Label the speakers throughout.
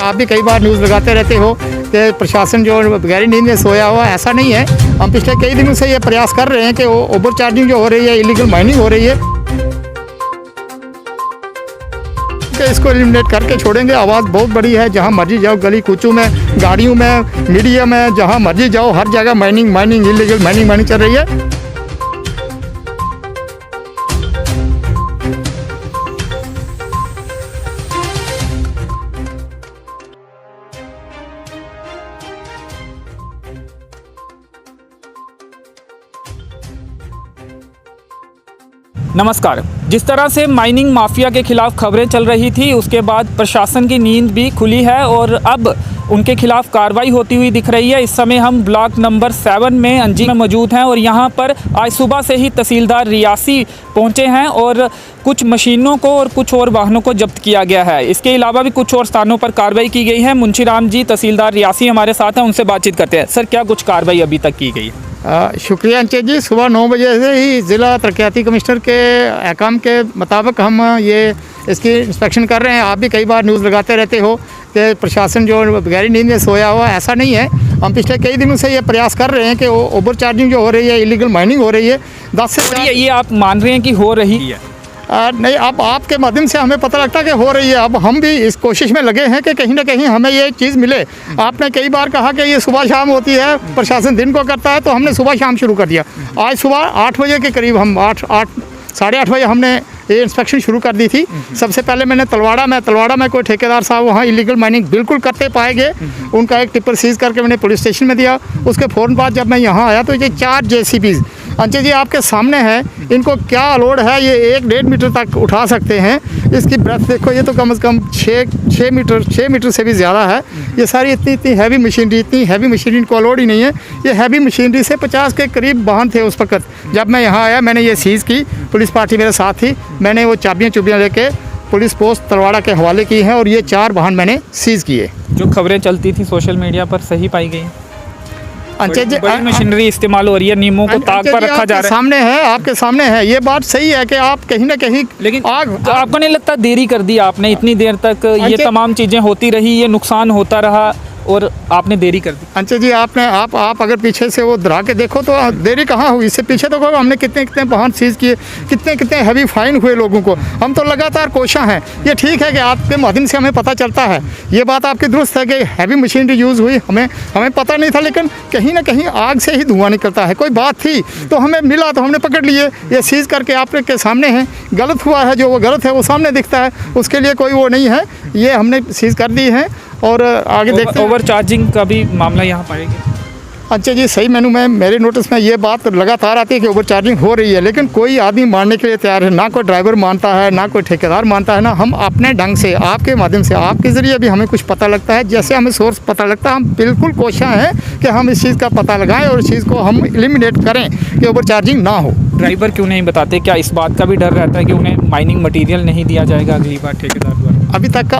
Speaker 1: आप भी कई बार न्यूज़ लगाते रहते हो कि प्रशासन जो गहरी नींद में सोया हुआ, ऐसा नहीं है। हम पिछले कई दिनों से ये प्रयास कर रहे हैं कि ओवर चार्जिंग जो हो रही है, इलीगल माइनिंग हो रही है, कि इसको एलिमिनेट करके छोड़ेंगे। आवाज़ बहुत बड़ी है, जहाँ मर्जी जाओ, गली कूचों में, गाड़ियों में, मीडिया में, जहाँ मर्जी जाओ, हर जगह माइनिंग इलीगल माइनिंग चल रही है।
Speaker 2: नमस्कार। जिस तरह से माइनिंग माफिया के खिलाफ खबरें चल रही थी, उसके बाद प्रशासन की नींद भी खुली है और अब उनके खिलाफ कार्रवाई होती हुई दिख रही है। इस समय हम ब्लॉक नंबर 7 में अंजी में मौजूद हैं और यहाँ पर आज सुबह से ही तहसीलदार रियासी पहुँचे हैं और कुछ मशीनों को और कुछ और वाहनों को जब्त किया गया है। इसके अलावा भी कुछ और स्थानों पर कार्रवाई की गई है। मुंशी राम जी तहसीलदार रियासी हमारे साथ हैं, उनसे बातचीत करते हैं। सर, क्या कुछ कार्रवाई अभी तक की गई है?
Speaker 1: शुक्रिया अंचल जी। सुबह 9 बजे से ही ज़िला तरक्याती कमिश्नर के अहकाम के मुताबिक हम ये इसकी इंस्पेक्शन कर रहे हैं। आप भी कई बार न्यूज़ लगाते रहते हो कि प्रशासन जो गहरी नींद में सोया हुआ, ऐसा नहीं है। हम पिछले कई दिनों से ये प्रयास कर रहे हैं कि ओवर चार्जिंग जो हो रही है, इलीगल माइनिंग हो रही है, 10 से
Speaker 2: ये आप मान रहे हैं कि हो रही है?
Speaker 1: नहीं, अब आपके माध्यम से हमें पता लगता है कि हो रही है। अब हम भी इस कोशिश में लगे हैं कि कहीं ना कहीं हमें ये चीज़ मिले। आपने कई बार कहा कि ये सुबह शाम होती है, प्रशासन दिन को करता है, तो हमने सुबह शाम शुरू कर दिया। आज सुबह 8 बजे के करीब हम 8 साढ़े 8 बजे हमने ये इंस्पेक्शन शुरू कर दी थी। सबसे पहले मैंने तलवाड़ा में कोई ठेकेदार साहब वहाँ इलीगल माइनिंग बिल्कुल करते पाए गए, उनका एक टिप्पर सीज करके मैंने पुलिस स्टेशन में दिया। उसके फ़ौरन बाद जब मैं यहाँ आया तो ये 4 JCBs अंचल जी आपके सामने है। इनको क्या लोड है, ये 1-1.5 मीटर तक उठा सकते हैं। इसकी ब्रेथ देखो, ये तो कम से कम 6 मीटर से भी ज़्यादा है। ये सारी इतनी हैवी मशीनरी इनको लोड ही नहीं है। ये हैवी मशीनरी से 50 के करीब वाहन थे उस वक्त। जब मैं यहाँ आया मैंने ये सीज़ की, पुलिस पार्टी मेरे साथ थी, मैंने वो चाबियाँ लेके पुलिस पोस्ट तलवाड़ा के हवाले की हैं और ये 4 वाहन मैंने सीज़ किए।
Speaker 2: जो खबरें चलती थी सोशल मीडिया पर सही पाई गई?
Speaker 1: अंचल जी
Speaker 2: बड़ी मशीनरी इस्तेमाल हो रही है, नीमों को ताक पर रखा जा रहा है।
Speaker 1: सामने है, आपके सामने है। ये बात सही है कि आप कहीं ना कहीं,
Speaker 2: लेकिन आपको नहीं लगता देरी कर दी आपने? इतनी देर तक ये तमाम चीज़ें होती रही, ये नुकसान होता रहा और आपने देरी कर दी।
Speaker 1: अंचल जी आप अगर पीछे से वो धरा के देखो तो देरी कहाँ हुई। इससे पीछे तो हमने कितने वाहन सीज किए, कितने हैवी फाइन हुए लोगों को। हम तो लगातार कोशिश हैं। ये ठीक है कि आपके माध्यम से हमें पता चलता है, ये बात आपकी दुरुस्त है कि हैवी मशीनरी यूज़ हुई, हमें पता नहीं था। लेकिन कहीं ना कहीं आग से ही धुआं निकलता है। कोई बात थी तो हमें मिला तो हमने पकड़ लिए, ये सीज करके आपके सामने है। गलत हुआ है, जो वो गलत है वो सामने दिखता है, उसके लिए कोई वो नहीं है। ये हमने सीज कर दी है और आगे देखते हैं।
Speaker 2: ओवर चार्जिंग का भी मामला यहाँ पाएंगे?
Speaker 1: अच्छा जी, सही मेनू में मेरे नोटिस में ये बात लगातार आती है कि ओवर चार्जिंग हो रही है, लेकिन कोई आदमी मानने के लिए तैयार है ना। कोई ड्राइवर मानता है, ना कोई ठेकेदार मानता है, ना हम अपने ढंग से आपके माध्यम से, आपके ज़रिए भी हमें कुछ पता लगता है। जैसे हमें सोर्स पता लगता है, हम बिल्कुल कोशिश है कि हम इस चीज़ का पता लगाएं और इस चीज़ को हम एलिमिनेट करें कि ओवर चार्जिंग ना हो।
Speaker 2: ड्राइवर क्यों नहीं बताते? क्या इस बात का भी डर रहता है कि उन्हें माइनिंग मटीरियल नहीं दिया जाएगा अगली बार ठेकेदार द्वारा?
Speaker 1: अभी तक का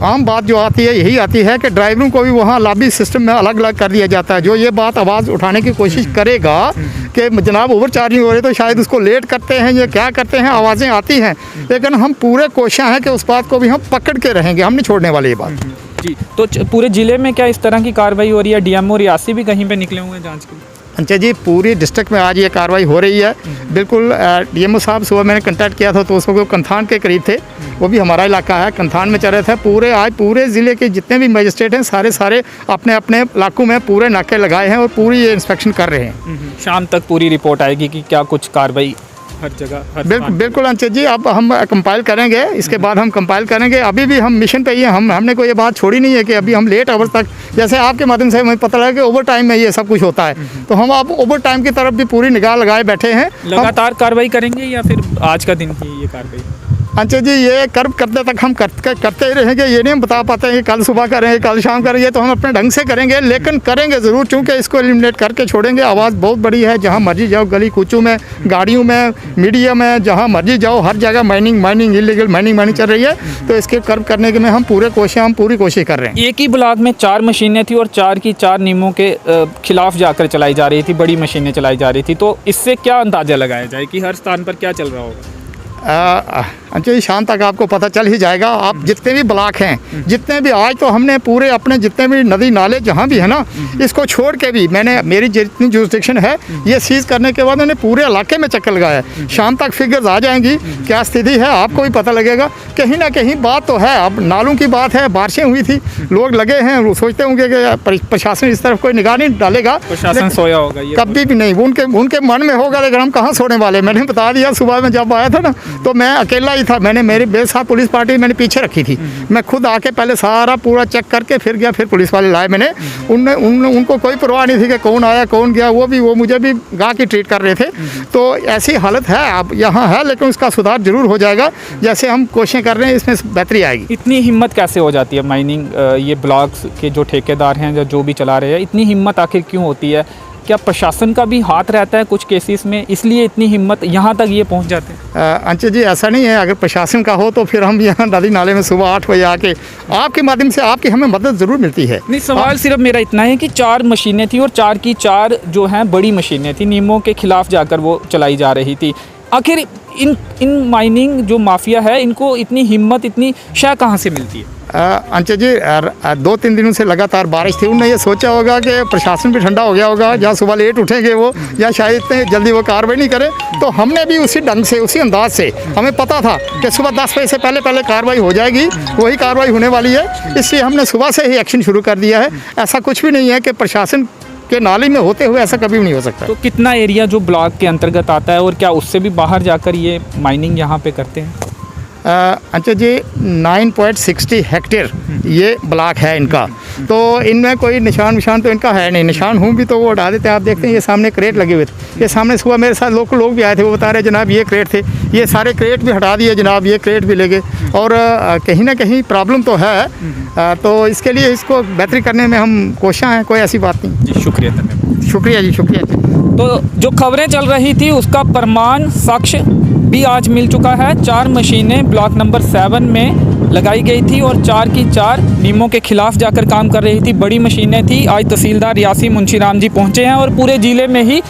Speaker 1: आम बात जो आती है यही आती है कि ड्राइवरों को भी वहाँ लॉबी सिस्टम में अलग अलग कर दिया जाता है। जो ये बात आवाज़ उठाने की कोशिश करेगा कि जनाब ओवर चार्जिंग हो रही है, तो शायद उसको लेट करते हैं, ये क्या करते हैं, आवाज़ें आती हैं। लेकिन हम पूरे कोशिश हैं कि उस बात को भी हम पकड़ के रहेंगे, हम नहीं छोड़ने वाले ये बात
Speaker 2: जी। तो पूरे ज़िले में क्या इस तरह की कार्रवाई हो रही है? DMO रियासी भी कहीं पर निकले हुए हैं जाँच के लिए?
Speaker 1: अंचल जी पूरी डिस्ट्रिक्ट में आज ये कार्रवाई हो रही है। बिल्कुल DMO साहब सुबह मैंने कांटेक्ट किया था तो उसको वो कंथान के करीब थे, वो भी हमारा इलाका है, कंथान में चल रहे थे। आज पूरे ज़िले के जितने भी मजिस्ट्रेट हैं सारे अपने अपने इलाकों में पूरे नाके लगाए हैं और पूरी ये इंस्पेक्शन कर रहे हैं।
Speaker 2: शाम तक पूरी रिपोर्ट आएगी कि क्या कुछ कार्रवाई हर जगह?
Speaker 1: बिल्कुल अंचल जी, अब हम कंपाइल करेंगे, इसके बाद हम कंपाइल करेंगे। अभी भी हम मिशन पे ही हैं, हमने कोई ये बात छोड़ी नहीं है कि अभी हम लेट आवर्स तक, जैसे आपके माध्यम से हमें पता लगा कि ओवर टाइम में ये सब कुछ होता है, तो हम अब ओवर टाइम की तरफ भी पूरी निगाह लगाए बैठे हैं।
Speaker 2: लगातार कार्रवाई करेंगे या फिर आज का दिन ही ये कार्रवाई?
Speaker 1: अंचल जी ये कर्व करते तक हम करते ही रहेंगे। ये नहीं हम बता पाते हैं कि कल सुबह करेंगे, कल शाम करेंगे, तो हम अपने ढंग से करेंगे, लेकिन करेंगे ज़रूर, चूँकि इसको एलिमिनेट करके छोड़ेंगे। आवाज़ बहुत बड़ी है, जहाँ मर्जी जाओ, गली कूचों में, गाड़ियों में, मीडिया में, जहाँ मर्जी जाओ, हर जगह माइनिंग इलीगल माइनिंग चल रही है। तो इसके कर्व करने के में हम पूरी कोशिश कर रहे हैं।
Speaker 2: एक ही ब्लॉक में 4 मशीनें थी और 4 की 4 नियमों के खिलाफ जाकर चलाई जा रही थी, बड़ी मशीनें चलाई जा रही थी। तो इससे क्या अंदाज़ा लगाया जाए कि हर स्थान पर क्या चल रहा होगा?
Speaker 1: अंचल जी, शाम तक आपको पता चल ही जाएगा। आप जितने भी ब्लॉक हैं, जितने भी आज तो हमने पूरे अपने जितने भी नदी नाले जहाँ भी है ना, इसको छोड़ के भी मैंने मेरी जितनी जुरिस्डिक्शन है ये सीज करने के बाद मैंने पूरे इलाके में चक्कर लगाया है। शाम तक फिगर्स आ जाएंगी, क्या स्थिति है आपको भी पता लगेगा। कहीं ना कहीं बात तो है, अब नालों की बात है, बारिशें हुई थी, लोग लगे हैं, वो सोचते होंगे कि प्रशासन इस तरफ कोई निगाह नहीं डालेगा,
Speaker 2: प्रशासन सोया होगा, ये
Speaker 1: कभी भी नहीं, उनके मन में होगा, लेकिन हम कहाँ सोने वाले। मैंने बता दिया, सुबह में जब आया था ना तो मैं अकेला ही था, मैंने मेरे साथ पुलिस पार्टी मैंने पीछे रखी थी। मैं खुद आके पहले सारा पूरा चेक करके फिर गया, फिर पुलिस वाले लाए मैंने। उनको कोई परवाह नहीं थी कि कौन आया कौन गया, वो मुझे भी गा के ट्रीट कर रहे थे। तो ऐसी हालत है अब यहाँ है, लेकिन उसका सुधार जरूर हो जाएगा। जैसे हम कोशिशें कर रहे हैं इसमें बेहतरी आएगी।
Speaker 2: इतनी हिम्मत कैसे हो जाती है माइनिंग ये ब्लॉक्स के जो ठेकेदार हैं जो भी चला रहे हैं, इतनी हिम्मत आखिर क्यों होती है? क्या प्रशासन का भी हाथ रहता है कुछ केसेस में, इसलिए इतनी हिम्मत यहाँ तक ये पहुँच जाते हैं?
Speaker 1: अंचल जी, ऐसा नहीं है। अगर प्रशासन का हो तो फिर हम यहाँ नदी नाले में सुबह 8 बजे आके आपके माध्यम से आपकी हमें मदद ज़रूर मिलती है।
Speaker 2: नहीं, सवाल सिर्फ मेरा इतना है कि 4 मशीनें थी और 4 की 4 जो हैं बड़ी मशीनें थी, नियमों के खिलाफ जाकर वो चलाई जा रही थी। आखिर इन माइनिंग जो माफिया है, इनको इतनी हिम्मत, इतनी शय कहाँ से मिलती है?
Speaker 1: अंचल जी, 2-3 दिनों से लगातार बारिश थी। उन्होंने ये सोचा होगा कि प्रशासन भी ठंडा हो गया होगा, या सुबह लेट उठेंगे वो, या शायद इतने जल्दी वो कार्रवाई नहीं करे। तो हमने भी उसी ढंग से, उसी अंदाज से, हमें पता था कि सुबह 10 बजे से पहले कार्रवाई हो जाएगी, वही कार्रवाई होने वाली है, इसलिए हमने सुबह से ही एक्शन शुरू कर दिया है। ऐसा कुछ भी नहीं है कि प्रशासन के नाले में होते हुए ऐसा कभी भी नहीं हो सकता।
Speaker 2: तो कितना एरिया जो ब्लॉक के अंतर्गत आता है और क्या उससे भी बाहर जाकर ये माइनिंग यहाँ पे करते हैं?
Speaker 1: अच्छा जी, 9.60 हेक्टेयर ये ब्लॉक है इनका। तो इनमें कोई निशान तो इनका है नहीं। निशान हूँ भी तो वो हटा देते हैं। आप देखते हैं ये सामने क्रेट लगे हुए थे, ये सामने सुबह मेरे साथ लोग भी आए थे, वो बता रहे जनाब ये क्रेट थे, ये सारे क्रेट भी हटा दिए जनाब, ये क्रेट भी ले गए। और कहीं ना कहीं प्रॉब्लम तो है, तो इसके लिए इसको बेहतरी करने में हम कोशिश हैं, कोई ऐसी बात नहीं।
Speaker 2: जी शुक्रिया, धन्यवाद।
Speaker 1: शुक्रिया जी, शुक्रिया जी।
Speaker 2: तो जो खबरें चल रही थी उसका प्रमाण साक्ष्य भी आज मिल चुका है। 4 मशीनें ब्लॉक नंबर 7 में लगाई गई थी और 4 की 4 नियमों के खिलाफ जाकर काम कर रही थी, बड़ी मशीनें थी। आज तहसीलदार यासी मुंशीराम जी पहुंचे हैं और पूरे ज़िले में ही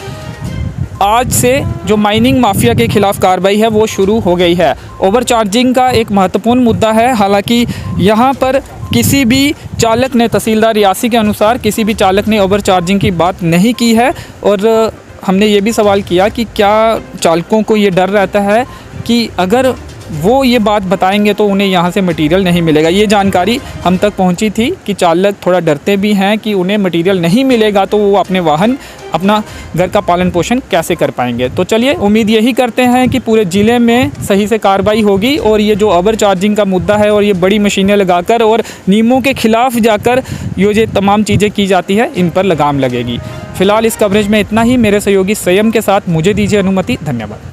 Speaker 2: आज से जो माइनिंग माफिया के खिलाफ कार्रवाई है वो शुरू हो गई है। ओवर चार्जिंग का एक महत्वपूर्ण मुद्दा है, हालांकि यहाँ पर किसी भी चालक ने, तहसीलदार यासी के अनुसार किसी भी चालक ने ओवर चार्जिंग की बात नहीं की है। और हमने ये भी सवाल किया कि क्या चालकों को ये डर रहता है कि अगर वो ये बात बताएंगे तो उन्हें यहाँ से मटेरियल नहीं मिलेगा। ये जानकारी हम तक पहुँची थी कि चालक थोड़ा डरते भी हैं कि उन्हें मटेरियल नहीं मिलेगा तो वो अपने वाहन, अपना घर का पालन पोषण कैसे कर पाएंगे। तो चलिए, उम्मीद यही करते हैं कि पूरे ज़िले में सही से कार्रवाई होगी और ये जो ओवर चार्जिंग का मुद्दा है और ये बड़ी मशीनें लगाकर और नियमों के खिलाफ जाकर ये तमाम चीज़ें की जाती है, इन पर लगाम लगेगी। फ़िलहाल इस कवरेज में इतना ही। मेरे सहयोगी संयम के साथ मुझे दीजिए अनुमति। धन्यवाद।